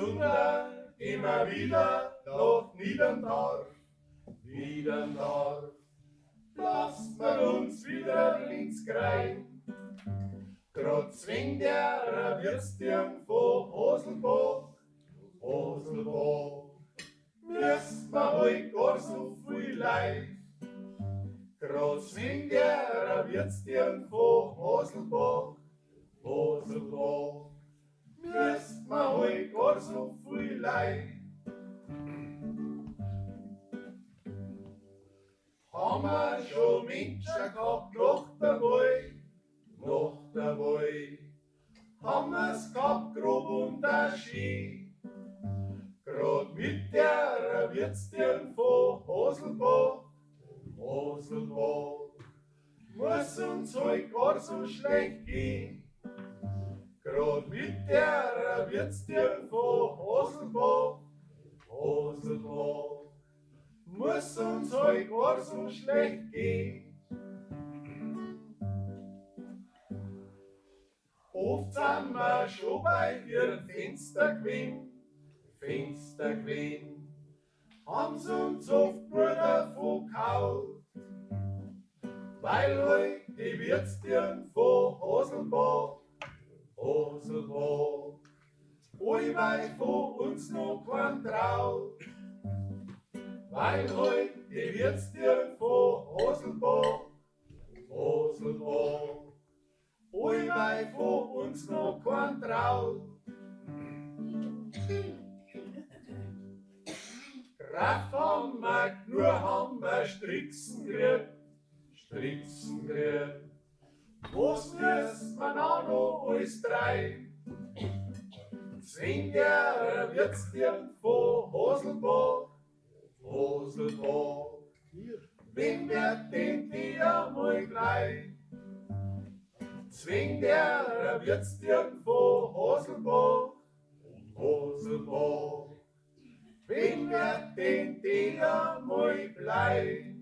Wunder, immer wieder nach Niederndorf. Niederndorf, lasst man uns wieder ins Grein. Grad zwingt der Wirtstirn von Haselbach, Haselbach. Müsst man heut gar so viel Leid. Grad zwingt der Wirtstirn von Haselbach, Haselbach. Müsst man heut gar so viel Leid. Haben wir schon Menschen gehabt nach der Wahl, nach der Wahl. Haben wir's gehabt, grob und der Ski. Grad mit der Wirtstirn von Haselbach, Haselbach. Muss uns heut gar so schlecht gehen. Grad mit der Wirtstirn von Haselbach, Haselbach. Muss uns heut gar so schlecht gehen. Oft sind wir schon bei ihrem Fenster gewesen, Fenster gewesen. Haben's uns oft nur davon gekauft, weil heut die Wirtstirn von Haselbach, Haselbach, allweil von uns noch kein traut. Weil heut die Wirtstirn von Haselbach, Haselbach, allweil von uns noch kein traut. Kraft haben wir, nur haben wir Stricksen gekriegt, Stricksen gekriegt. Was müssen wir auch noch alles treiben? Zwingt der Wirtstirn von Haselbach, Haselbach. Wem wird denn die einmal gleich? Zwingt der Wirtstirn von Haselbach, Haselbach. Wem wird denn die einmal gleich?